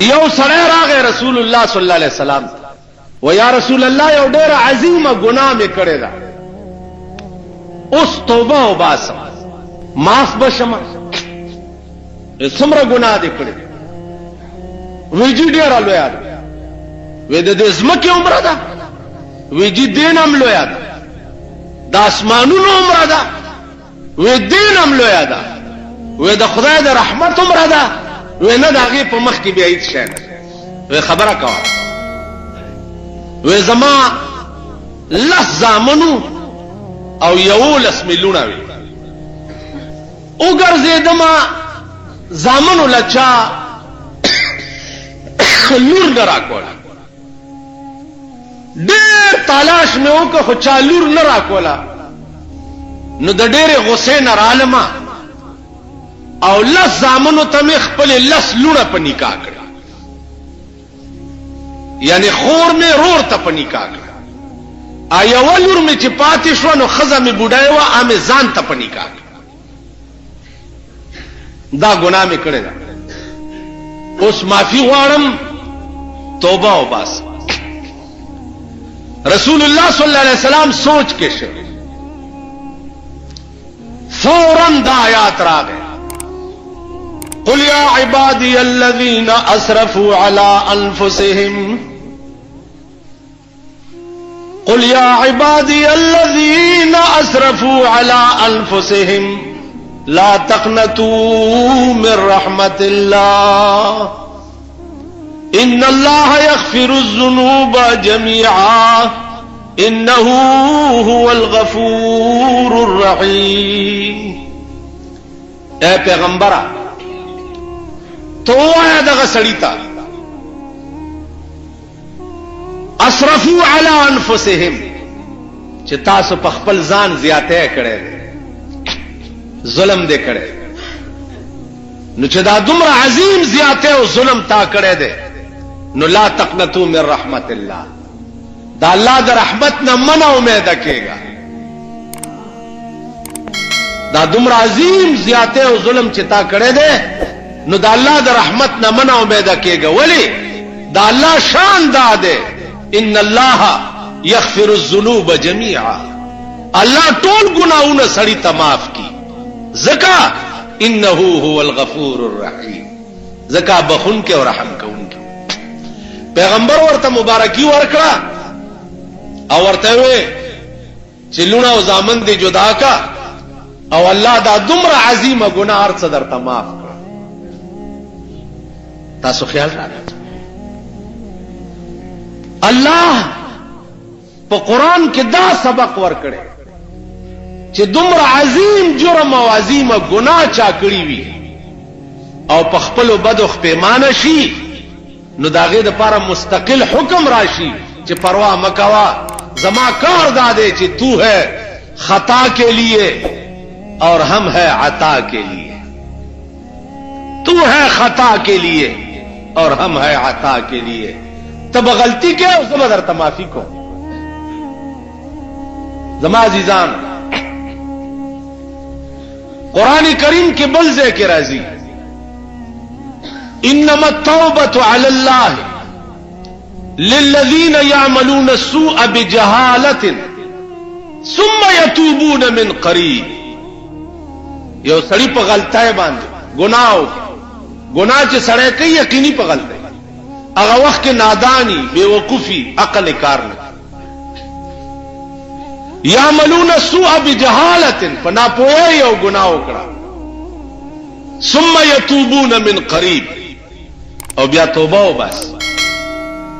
یو سړی راغی رسول الله صلی الله علیه وسلم و یا رسول الله یو ډېر عظیمه ګناه مې کړې ده، اوس توبه وباسم معاف بشم. څومره ګناه دې کړې؟ ویجی ډېره لویه ده. وې د دې ځمکې عمره ده؟ ویجی دین هم لویه ده. د اسمانونو عمره ده؟ وې دین هم لویه ده. وې د خدای د رحمت عمره ده؟ وې نه د هغې په مخ کې بیا هیڅ شی نه. وې خبره کوه. وې زما 10 زامنو او 11 میلیونه وي. وګرځېدمه زامنو له چا لور نه راکوله. ډېر تلاش مې وکړ خو چا لور نه راکوله. نو د ډېرې غصې نه رالمه او 10 زامنو ته مې خپلې 10 لوڼه په نکاح کړه، یعنی خور مې رور ته په نکاح کړه. یوه لور مې چې پاتې شوه نو ښځه مې بوډۍ وه، هغه مې ځان ته په نکاح کړه. دا ګناه مې کړې ده. اوس معافي غواړم، توبه وباسم. رسول الله صلی الله علیه وسلم سوچ کې شه، فوراً دا آیات راغی: قل یا عبادی الذین اسرفوا علی انفسهم، قل یا عبادی الذین اسرفوا علی انفسهم لا تقنطوا من رحمت الله ان الله يغفر الذنوب جميعا انه هو الغفور الرحیم. اے پیغمبرہ تو آیا دغه سړی ته اسرفوا علی انفسهم چې تاسو په خپل ځان زیاته کړی دی، ظلم دې کړی. نو چې دا دومره عظیم زیاته او ظلم تا کړی دی نو لا تقنطوا من رحمت الله، دا الله د رحمت نه منه امیده کېږه. دا دومره عظیم زیاته او ظلم چې تا کړی دی نو دا الله د رحمت نه منه امیده کېږه. ولی؟ دا الله شان دا دی ان الله یغفر الذنوب جميعا، الله ټول ګناهونه سړی ته معاف کی. ځکه انه هو الغفور الرحیم، ځکه بخونکې او رحم کوونکی. پیغمبر ورته مبارکي ورکړه او ورته وی چې لونه او زامن دې جدا کا او الله دا دومره عظیمه ګناه هر څه درته معاف کړه. تاسو خیال راکړئ، الله په قرآن کې دا سبق ورکړي چې دومره عظیم جرم او عظیمه ګناه چا کړی وي او په خپلو بدو پیمانه شي نو د هغې دپاره مستقل حکم راشي چې پروا مه کوه، زما کار دا دی چې تو ہے خطا کے لیے اور ہم ہے عطا کے لیے، تو ہے خطا کے لیے اور ہم ہے عطا کے لیے. تب غلطی کے اس میں در معافی کو. زما عزیزان قرآن کریم کے بلزے کے راضی انما التوبة على الله للذين يعملون السوء بجهالة ثم يتوبون من قريب. یو سړی په غلطای باندې ګناه چې سړی کوي یقیني په غلطای، هغه وخت کې نادانی بیوقوفی عقل کار نه. یعملون السوء بجهالة فناپوهی او ګناه وکړه، ثم يتوبون من قریب او بیا توبه وباس.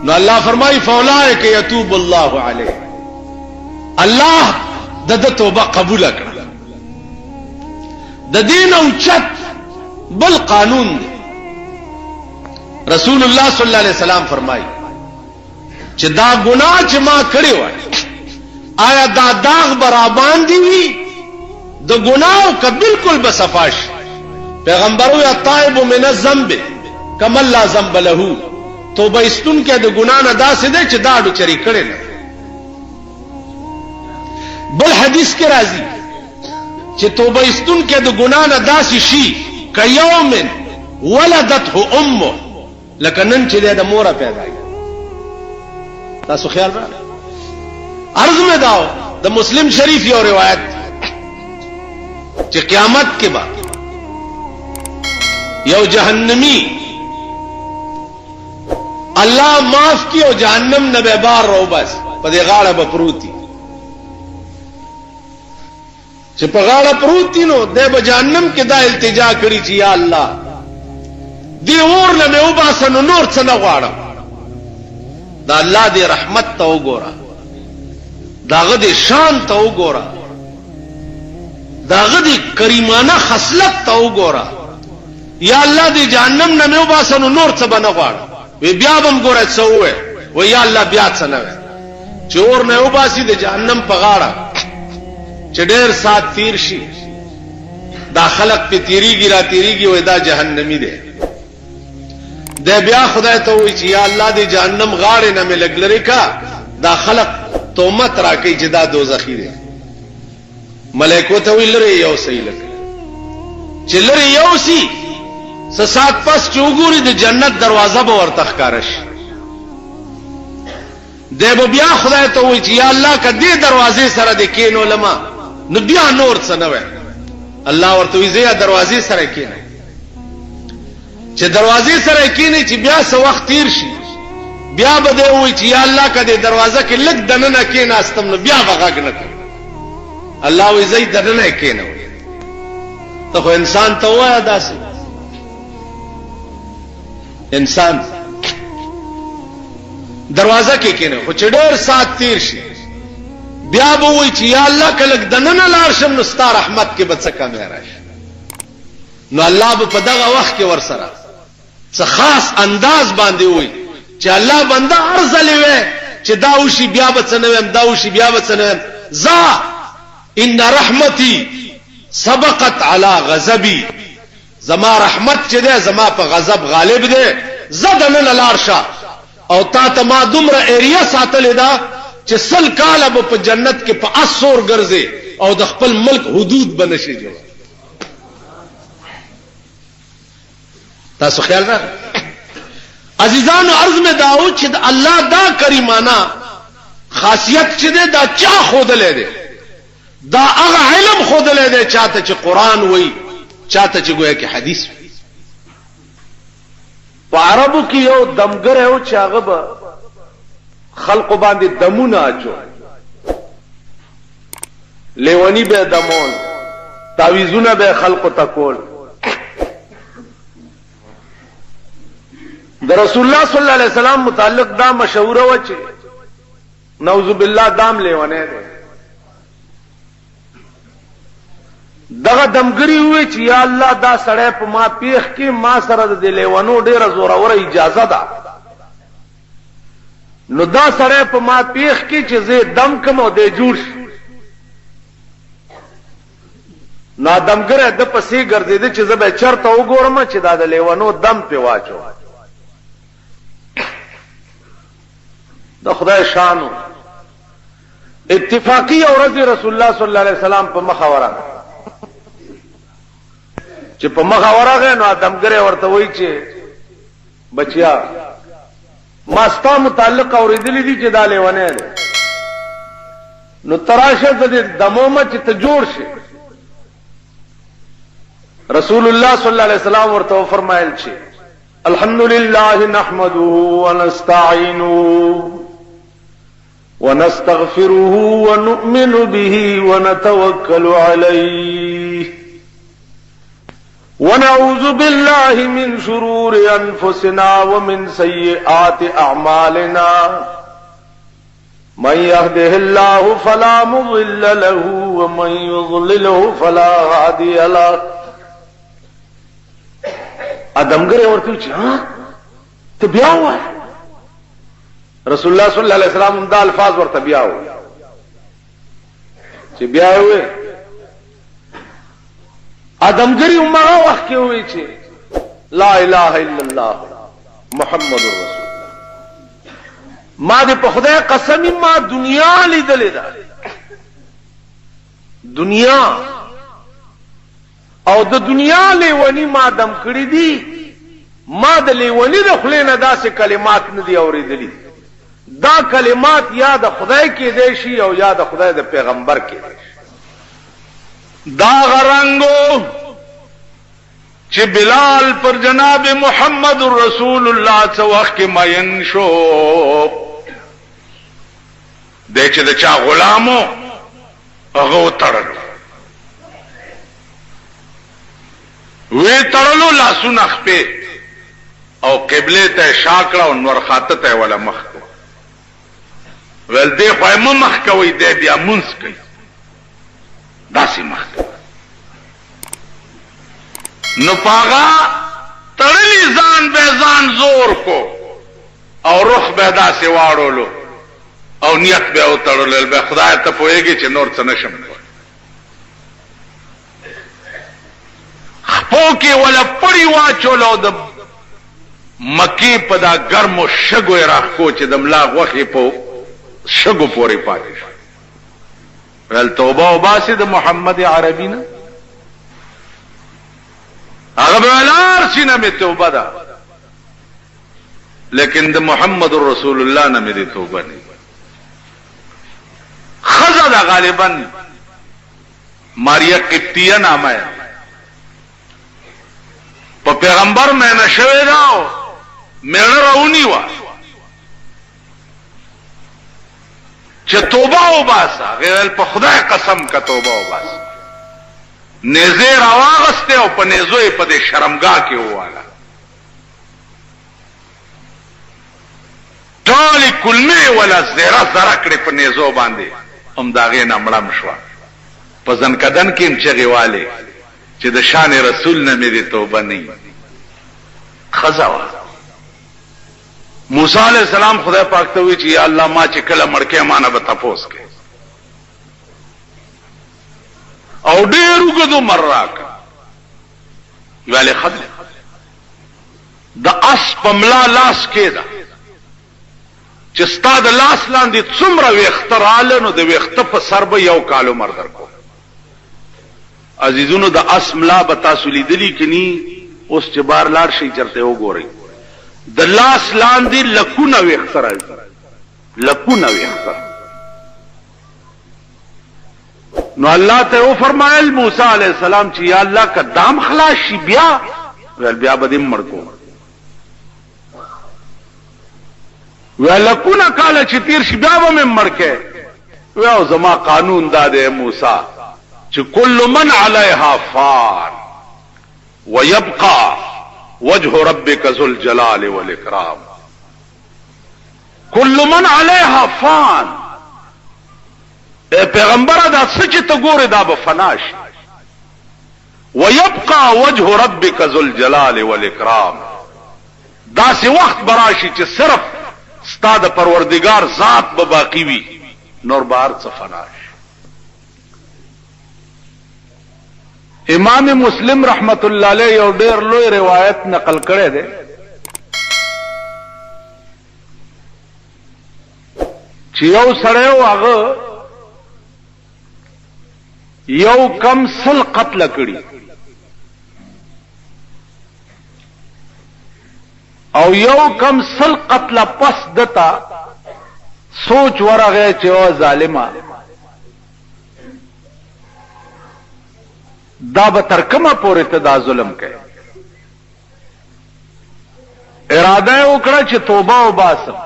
نو الله فرمایي فاولئک یتوب الله علیه، الله د توبه قبول کړه. د دین او چت بل قانون دی. رسول الله صلی الله علیه وسلم فرمایي چې دا ګناه چې ما کړی وای آیا دا داغ برابان دی وی د ګناو که بالکل بصفاش. پیغمبر وی التائب من الذنب کمن لا ذنب له، توبه استون کې د ګنا نه داسې دی چې دا اډو چری کړي نه. بل حدیث کې راځي چې توبه استون کې د ګنا نه داسې شي کيوم ولدته امه، لکه نن چې د موره پیدا کړ. تاسو خیال را عرض میں داو د مسلم شریف یو روایت چې قیامت کې با یو جهنمی الله معاف کی او جهنم نه به بار رو بس په دې غاړه به پروتي چې په غاړه پروتي نو د جهنم کې دا التجا کړی چې یا الله دی اور نه مې وباسنو نور څه نه غواړم. دا الله دې رحمت ته وګوره، داغه دې شان ته وګوره، داغه دې کریمانه خصلت ته وګوره. یا الله دې جهنم نه مې وباسنو نور څه به نه غواړم. وی بیا بم ګوره څه وې و یا الله بیا څه نه چې اور نه وباسي د جهنم په غاړه چې ډېر سات تیر شي دا خلق په تیریږي را تیریږي وې دا جهنمی دی. د بیا خدای ته وی چې یا الله دې جهنم غاړه نه مې لګلري کا دا خلق تومت راکې چې دا دوزخی دی. ملائکه ته وی لري یو صحیح لګ چې لري یو سي سات پس چوغوري د جنت دروازه به ورته ښکارش. دیو بیا خدای ته وی چې یا الله کدی دروازې سره د کینو لما نو بیا نور څه نه وای. الله ورته وی زیا دروازې سره کینې چې دروازې سره کینې چې بیا څه وخت تیر شي بیا به دی وی چې یا الله کدی دروازه کې لګ دننه کینې استم نو بیا بغاګ نه کوي. الله وی زئی دننه کینې ته خو انسان ته وای داسې انسان دروازه کې کینې خو چې ډېر سات تیر شي بیا به وای چې یا الله کله دننه لار شم نو ستاره رحمت کې به څه کم راشي. نو الله به په دغه وخت کې ور سره څه خاص انداز باندې وای چې الله بنده ارزلې وې چې دا وشي بیا به څه نه ویم دا وشي بیا به څه نه ویم. ذا ان رحمتي سبقت على غضبي زما رحمت چې ده زما په غضب غالب ده زدن لار شه او تا ته ما دومره ایریا ساتلې ده چې سل کاله په جنت کې په اسور ګرځي او د خپل ملک حدود بنشي جوړ. تاسو خیال را عزیزانو عرض میں داو چې الله دا کریمانه خاصیت چې ده دا چا خودلې ده دا هغه علم خودلې ده چاته چې قران وای چاته چې گویا کې حدیث. په عربو کې یو دمګر یو چې هغه به خلق باندې دمونه اچو لیونی به دمون تعویذونه به خلق تکول. د رسول الله صلی الله علیه وسلم متعلق دا مشهور و چې نعوذ بالله دام لیونه ده. دغه دمګری وی چې یا الله دا سړی په ما پیخ کې ما سره د لیوانو ډیره زوره اجازه ده نو دا سړی په ما پیخ کې چې زه دم کوم او د جوړ نا دمګره د پسې ګرځیدل چې زه به چرته وګورم چې دا د لیوانو دم په واچو. د خدای شانو اتفاقی اورز رسول الله صلی الله علیه وسلم په مخاوره چې په مخه ورغه نو دمګره ورته وای چې بچیا ما ستا متعلق اوریدلې دي چې دا لیونه ده نو تراشه د دمومه چې ته جوړ شي. رسول الله صلی الله علیه وسلم ورته فرمایل چې الحمدلله نحمده ونستعينه ونستغفره ونؤمن به ونتوكل عليه ونعوذ بالله من شرور أنفسنا ومن سيئات أعمالنا من يهده الله فلا مضل له ومن يضلله فلا هادي له. ادمګره ورته چې ته بیا وای رسول الله صلی الله علیه وسلم دا الفاظ ورته بیا وای چې بیا وای ادمګری عمره وخت کې وای چې لا اله الا الله محمد رسول الله. ما دې په خدای قسم ما دنیا لیدلې ده دنیا او د دنیا لیونی ما دم کړی دي ما د لیونی د خولې نه داسې کلمات نه دي اورېدلي. دا کلمات یا د خدای کېدی شي او یا د خدای د پیغمبر کېدی شي. دا غرنګو چې بلال پر جناب محمد رسول الله څه وخت کې مین شو، دی چې د چا غلامو هغه وتړلو، وی تړلو لاسونه خپې او قبله ته شاکړه او نور خاطه ته ولا مخ کو ول دی خو مخ کوي دی بیا مونږ کوي داسې مخ نو پاغا تړلی ځان به ځان زور کو او رخ به داسې واړولو او نیت به او تړلل به خدای ته پوهیږي چې نور څه نشم خپو کې ولا پړی واچولو د مکی په دا ګرمو شګو راخو چې د ملا غوخي په شګو پورې پاتې شو. ول توبه او باسي د محمد عربي نه هغه بلار سینه می توبه ده، لیکن د محمد رسول الله نه می توبه نه. خزا دا غالبا ماریا قبطیه نامه ہے، په پیغمبر مې نشوي دا مېړه راونی و چې توبه وباسه، غیر په خدای قسم کا توبه وباسه. نېزه راواغسته او په نېزوې په دې شرمګاه کې واله ټول کلمه ولا زیرا زرا کړې په نېزو باندې هم داغه نامړم شو. په ځنکدن کې هم چغیواله چې د شان رسول نه مې توبه نه خزاوه. موسی علیہ السلام خدای پاک ته وی چې یا الله ما چې کله مړکه مانه به تپوس کې او ډېر وګدو مراک ویاله خدای د اس پملا لاس کې دا چې ستاد لاس لاندې څومره وختراله نو د وخت په سر به یو کالو مردر کو. عزیزونو د اسملا بتا سلیدلی کني اوس چې بار لار شي چرته وګورئ د لاس لاندې لکونه وخترای لکونه وختر. نو الله ته او فرمایل موسی علیہ السلام چې یا الله کا دام خلاص شي بیا ول بیا به دې مړکو ولکونه کاله چې تیر شي بیا به مړکه و زما قانون داده موسی چې کل من علیها فان ويبقى وجه ربك ذو الجلال والاكرام. كل من عليها فان پیغمبر دا سچ ته ګوره دا به فناش ويبقى وجه ربك ذو الجلال والاكرام. دا سی وخت براشي چې صرف ستاد پروردگار ذات به باقی وي نور بار څه فناش. امام مسلم رحمت الله علیه یو ډېر لوی روایت نقل کړی دی چې یو سړی هغه یو کم سل قتل کړي او یو کم سل قتل پس دتا سوچ ورغه چې او ظالما دا به تر کومه پورې ته دا ظلم کوي. اراده وکړه چې توبه وباسم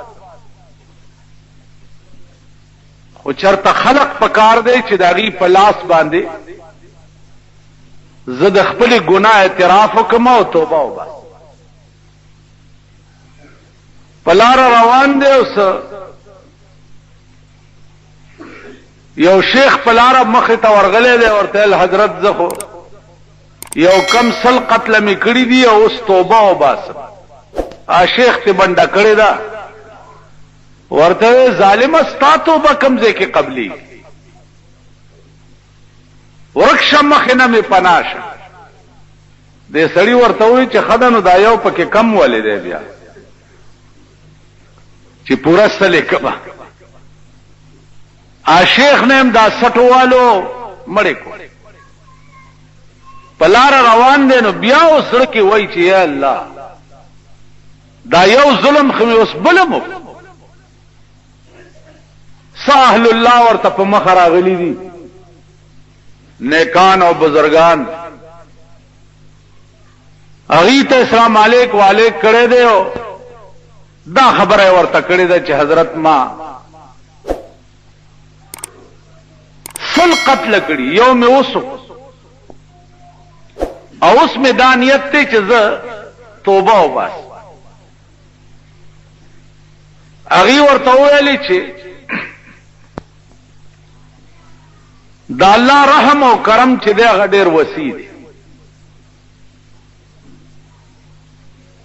خو چرته خلق پکار دی چې داغي په لاس باندې زه د خپل ګناه اعتراف وکم او توبه وباسم. پلار روان دی اوس یو شیخ پلار مخه ته ورغلې دی ورته حضرت زخو یو کم سل قتل می کړی دی او اوس توبه وباسم. شیخ ته بنده کړی دا ورته ظالم استا توبه کمزه کې قبلی ورکشه مخه نه می پناشه. دې سړی ورته وی چې خدانو دا یو پکې کم ولې دی بیا چې پورا سله کبا شیخ نے دا سټو والو مړ کو پلار روان دي نو بیا وسړ کې وای چې یا الله دا یو ظلم خو اوس بلمو ساحل الله ورته په مخ راغلي دي نیکان او بزرگان اغي ته السلام علیک وعلیک کړه دی او دا خبره ورته کړی ده چې حضرت ما سل قتل کړي یو مې وسو او اوس مې دا نیت ته چې زه توبه وباس اغي ورته ویلي چې دا الله رحم او کرم چې دی هغه ډېر وسیع دی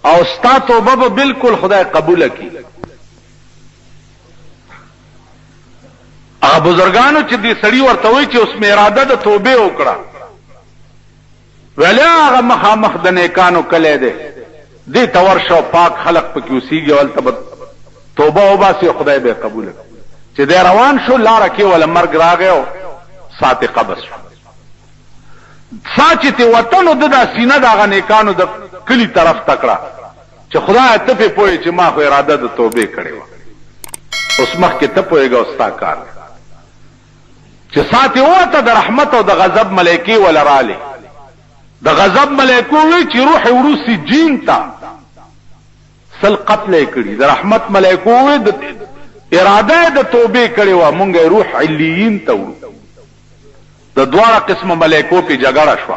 او ستا توبه به بالکل خدای قبول کړي هغه بزرګانو چې دې سړی ورته وایي چې اوس مې اراده د توبه وکړه ویل هغه مخامخ د نیکانو کلی دی دې ته ورشه پاک خلق پکې اوسېږي هلته توبه وباسي خدای به قبول کړي چې دی روان شو لاره کې ولا مرګ راغی ساته قبر شو ساچ ته وطن د سینه دغه نیکانو د کلی طرف تکړه چې خدای ته په پوهې چې ما خو اراده د توبه کړې و اوس مخ کې ته پوهېږه استا کار چې ساته وته د رحمت او د غضب ملائکی ولراله د غضب ملائکو وی چې روح وروسي جین تا سل قتل کړي د رحمت ملائکو وی د اراده د توبه کړې و مونږه روح علیین ته و د دواره قسم ملائکو په جګړه شو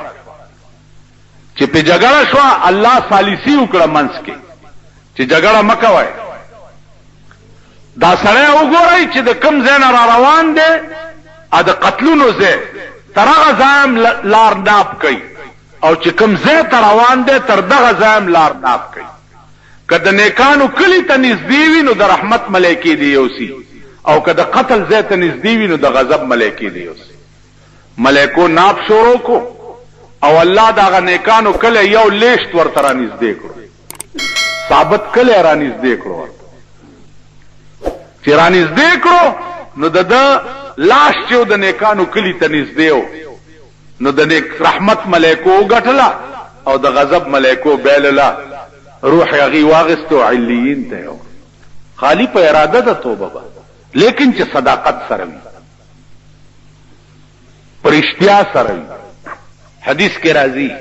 چې په جګړه شو الله ثالثي وکړه منس کې چې جګړه مکوای دا سره وګورئ چې د کم ځای نه را روان دي ا د قتلونو ځای ترغه ځام لار ناپ کوي او چې کم ځای ته روان دي تر دغه ځام لار ناپ کوي کله نیکانو کلی ته نږدې وي نو د رحمت ملائکې دی یوسي او کله قتل ځای ته نږدې وي نو د غضب ملائکې دی یوسي ملائکو ناپ شروع کو او الله داغه نیکانو کله یو لیشت ورته را نږدې کړو ثابت کله را نږدې کړو چې را نږدې کړو نو د لاش چې د نیکانو کلی ته نږدې و نو د نیک رحمت ملائکو غټلا او د غضب ملائکو بیللا روح هغه واغستو علیین ته خالی په اراده د توبه با لیکن چې صداقت سره وي پرشتیا سره وي حدیث کې راځي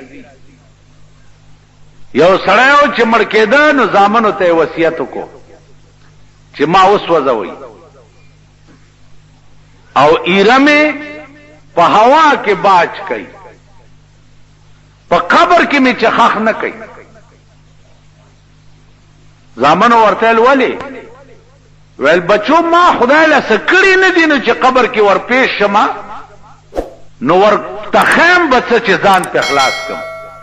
یو سړیو چې مړ کېده نو زامنو ته وصیت وکړو چې ما اوس وځوي او ایرمه په هوا کې باج کوي په قبر کې می چخخ نه کوي زامنو ورته ولی ویل بچو ما خدای له سکړی نه دي نو چې قبر کې ور پیښ شمه نو ور تخم بچ چې ځان په اخلاص کوم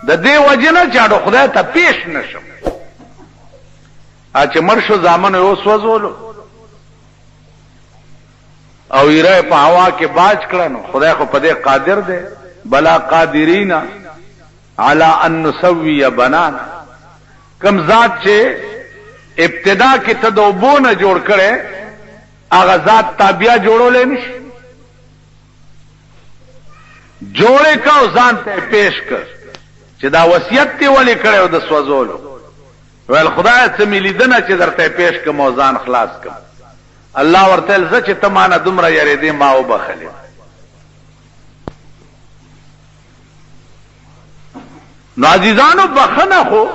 د دې وجنه چې خدای ته پیښ نشم چې مرشو زامنو یو سوزولو او یره په هوا کې باج کړنو خدای خو په دې قادر دی بلا قادرین علی ان نسوی بنانا کم ذات چې ابتدا کې تدوبونه جوړ کړي هغه ذات تابع جوړولې نشي جوړې کا ځان ته پیش کړ چې دا وصیت دی ولې کړو د سوزولو ول خدای ته ملیدنه چې درته پیش کوم او ځان خلاص کوم الله ورته ز چې تمانه دومره یری دې ما وبخلې نو عزیزانو بخنه خو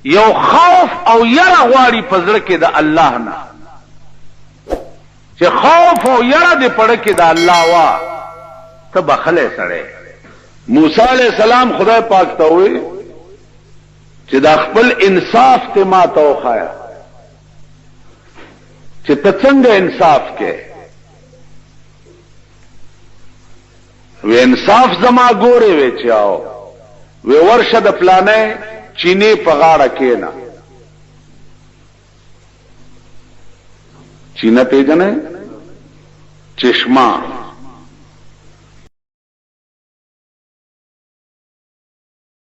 یو خوف او یره غواړي په زړه کې د الله نه چې خوف او یره دې پړه کې د الله وا ته بخله سره موسی علیہ السلام خدای پاک ته وی چې دا خپل انصاف ته ما توخایا چې ته څنګه انصاف کې و انصاف زما ګوره وی چاو وی ورشه د پلانې چینه په غاړه کې نه چینه پیژنې چشمه